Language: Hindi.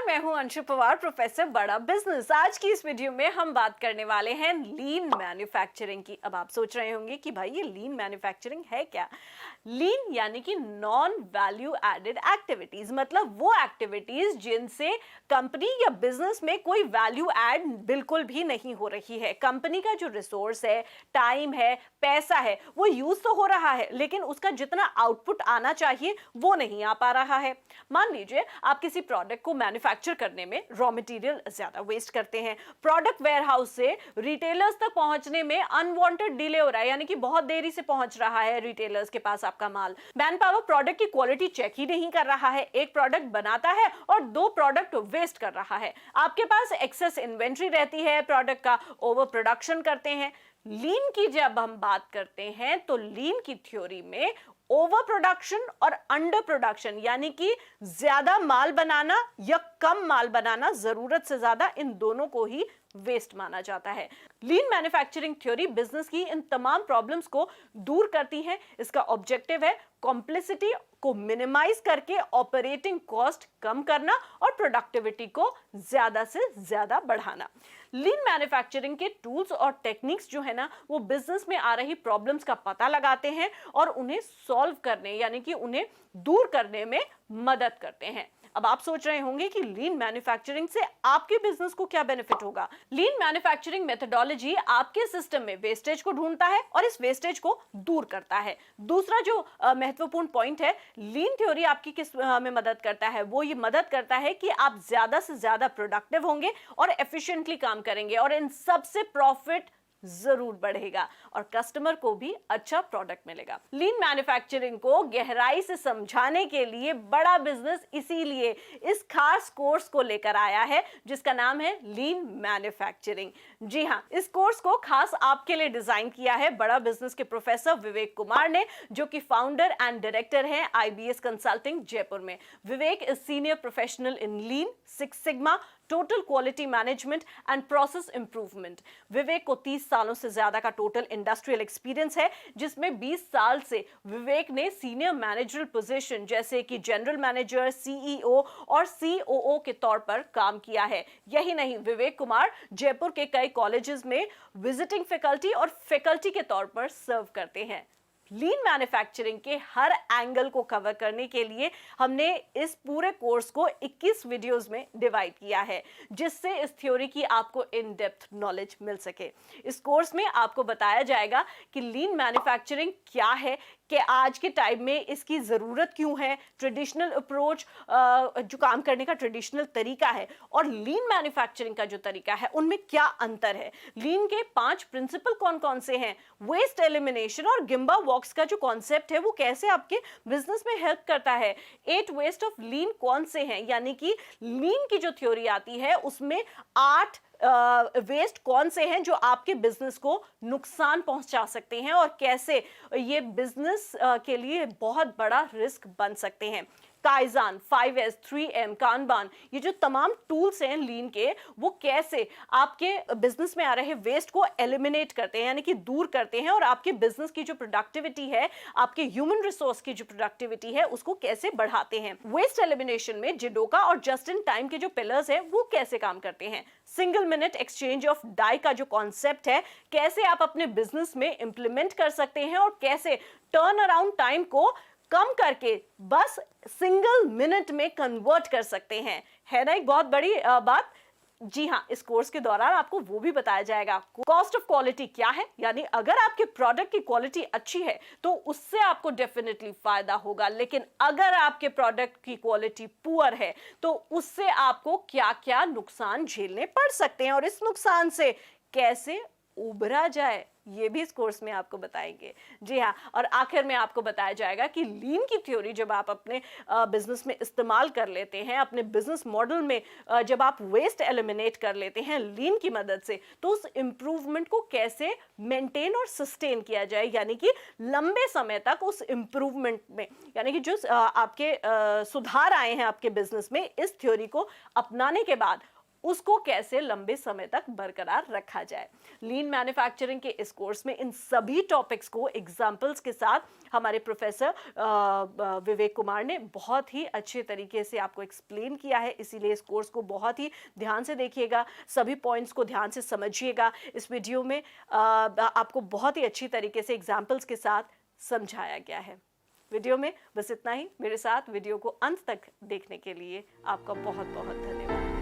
मैं हूं अंशु पवार, प्रोफेसर बड़ा बिजनेस। आज की इस वीडियो में हम बात करने वाले हैं लीन मैन्युफैक्चरिंग की। अब आप सोच रहे होंगे कि भाई ये लीन मैन्युफैक्चरिंग है क्या। लीन यानी कि नॉन वैल्यू एडेड एक्टिविटीज, मतलब वो एक्टिविटीज जिनसे कंपनी या बिजनेस में कोई वैल्यू ऐड बिल्कुल भी नहीं हो रही है। कंपनी का जो रिसोर्स है, टाइम है, पैसा है, वो यूज तो हो रहा है, लेकिन उसका जितना आउटपुट आना चाहिए वो नहीं आ पा रहा है। मान लीजिए आप किसी प्रोडक्ट को मैन्युफैक्चर करने में रॉ मटेरियल ज्यादा वेस्ट करते हैं। प्रोडक्ट वेयरहाउस से रिटेलर्स तक पहुंचने में अनवांटेड डिले हो रहा है, यानी कि बहुत देरी से पहुंच रहा है रिटेलर्स के पास आपका माल। मैन पावर प्रोडक्ट की क्वालिटी चेक ही नहीं कर रहा है, एक प्रोडक्ट बनाता है और दो प्रोडक्ट वेस्ट कर रहा है। आपके पास एक्सेस इन्वेंट्री रहती है, प्रोडक्ट का ओवर प्रोडक्शन करते हैं। लीन की जब हम बात करते हैं तो लीन की थ्योरी में ओवर प्रोडक्शन और अंडर प्रोडक्शन, यानी कि ज्यादा माल बनाना या कम माल बनाना, जरूरत से ज्यादा, इन दोनों को ही वेस्ट माना जाता है। लीन मैन्युफैक्चरिंग थ्योरी बिजनेस की इन तमाम प्रॉब्लम्स को दूर करती है। इसका ऑब्जेक्टिव है कॉम्प्लेक्सिटी को मिनिमाइज करके ऑपरेटिंग कॉस्ट कम करना और प्रोडक्टिविटी को ज्यादा से ज्यादा बढ़ाना। लीन मैन्युफैक्चरिंग के टूल्स और टेक्निक्स जो है ना, वो बिजनेस में आ रही प्रॉब्लम्स का पता लगाते हैं और उन्हें सॉल्व करने, यानी कि उन्हें दूर करने में मदद करते हैं। अब आप सोच रहे होंगे कि लीन मैन्युफैक्चरिंग से आपके बिजनेस को क्या बेनिफिट होगा। लीन मैन्युफैक्चरिंग मेथोडोलॉजी आपके सिस्टम में वेस्टेज को ढूंढता है और इस वेस्टेज को दूर करता है। दूसरा जो महत्वपूर्ण पॉइंट है, लीन थ्योरी आपकी किस में मदद करता है, वो ये मदद करता है कि आप ज्यादा से ज्यादा प्रोडक्टिव होंगे और एफिशिएंटली काम करेंगे और इन सबसे प्रॉफिट जरूर बढ़ेगा और कस्टमर को भी अच्छा प्रोडक्ट मिलेगा। लीन मैन्युफैक्चरिंग को गहराई से समझाने के लिए बड़ा बिजनेस इसीलिए इस खास कोर्स को लेकर आया है जिसका नाम है लीन मैन्युफैक्चरिंग। जी हां, इस कोर्स को खास आपके लिए डिजाइन किया है बड़ा बिजनेस के प्रोफेसर विवेक कुमार ने, जो कि फाउंडर एंड डायरेक्टर हैं IBS कंसल्टिंग जयपुर में। Vivek is senior professional in lean, six sigma, total quality management and process improvement. Vivek को 30 सालों से ज्यादा का टोटल इंडस्ट्रियल एक्सपीरियंस है, जिसमें 20 साल से विवेक ने सीनियर मैनेजरल पोजीशन जैसे कि जनरल मैनेजर, CEO और COO के तौर पर काम किया है। यही नहीं, विवेक कुमार जयपुर के कई कॉलेजेस में विजिटिंग फैकल्टी और फैकल्टी के तौर पर सर्व करते हैं। लीन मैन्युफैक्चरिंग के हर एंगल को कवर करने के लिए हमने इस पूरे कोर्स को 21 वीडियोस में डिवाइड किया है, जिससे इस थ्योरी की आपको इन डेप्थ नॉलेज मिल सके। इस कोर्स में आपको बताया जाएगा कि लीन मैन्युफैक्चरिंग क्या है, कि आज के टाइम में इसकी ज़रूरत क्यों है, ट्रेडिशनल अप्रोच जो काम करने का ट्रेडिशनल तरीका है और लीन मैन्युफैक्चरिंग का जो तरीका है, उनमें क्या अंतर है। लीन के 5 प्रिंसिपल कौन कौन से हैं, वेस्ट एलिमिनेशन और गिम्बा वॉक्स का जो कॉन्सेप्ट है वो कैसे आपके बिजनेस में हेल्प करता है। 8 वेस्ट ऑफ लीन कौन से हैं, यानी कि लीन की जो थ्योरी आती है उसमें 8 वेस्ट कौन से हैं जो आपके बिजनेस को नुकसान पहुंचा सकते हैं और कैसे ये बिजनेस के लिए बहुत बड़ा रिस्क बन सकते हैं। काइजान, 5S, 3M, कानबान, ये जो तमाम टूल्स हैं लीन के, वो कैसे आपके बिजनेस में आ रहे वेस्ट को एलिमिनेट करते हैं, यानी कि दूर करते हैं और आपके बिजनेस की जो प्रोडक्टिविटी है, आपके ह्यूमन रिसोर्स की जो प्रोडक्टिविटी है, उसको कैसे बढ़ाते हैं। वेस्ट एलिमिनेशन में जिडोका और जस्ट इन टाइम के जो पिलर्स हैं वो कैसे काम करते हैं। Single minute exchange of die का जो कॉन्सेप्ट है, कैसे आप अपने बिजनेस में इंप्लीमेंट कर सकते हैं और कैसे टर्न अराउंड टाइम को कम करके बस सिंगल मिनट में कन्वर्ट कर सकते हैं। है ना एक बहुत बड़ी बात। जी हाँ, इस कोर्स के दौरान आपको वो भी बताया जाएगा। कॉस्ट ऑफ क्वालिटी क्या है, यानी अगर आपके प्रोडक्ट की क्वालिटी अच्छी है तो उससे आपको डेफिनेटली फायदा होगा, लेकिन अगर आपके प्रोडक्ट की क्वालिटी पुअर है तो उससे आपको क्या क्या नुकसान झेलने पड़ सकते हैं और इस नुकसान से कैसे उभरा जाए, ये भी इस कोर्स में आपको बताएंगे। जी हाँ, और आखिर में आपको बताया जाएगा कि लीन की थ्योरी जब आप अपने बिजनेस में इस्तेमाल कर लेते हैं, अपने बिजनेस मॉडल में जब आप वेस्ट एलिमिनेट कर लेते हैं लीन की मदद से, तो उस इम्प्रूवमेंट को कैसे मेंटेन और सस्टेन किया जाए, यानी कि लंबे समय तक उस इम्प्रूवमेंट में, यानी कि जो आपके सुधार आए हैं आपके बिजनेस में, इस थ्योरी को अपनाने के बाद उसको कैसे लंबे समय तक बरकरार रखा जाए। लीन मैन्युफैक्चरिंग के इस कोर्स में इन सभी टॉपिक्स को एग्जाम्पल्स के साथ हमारे प्रोफेसर विवेक कुमार ने बहुत ही अच्छे तरीके से आपको एक्सप्लेन किया है, इसीलिए इस कोर्स को बहुत ही ध्यान से देखिएगा, सभी पॉइंट्स को ध्यान से समझिएगा। इस वीडियो में आपको बहुत ही अच्छी तरीके से एग्जाम्पल्स के साथ समझाया गया है। वीडियो में बस इतना ही। मेरे साथ वीडियो को अंत तक देखने के लिए आपका बहुत बहुत धन्यवाद।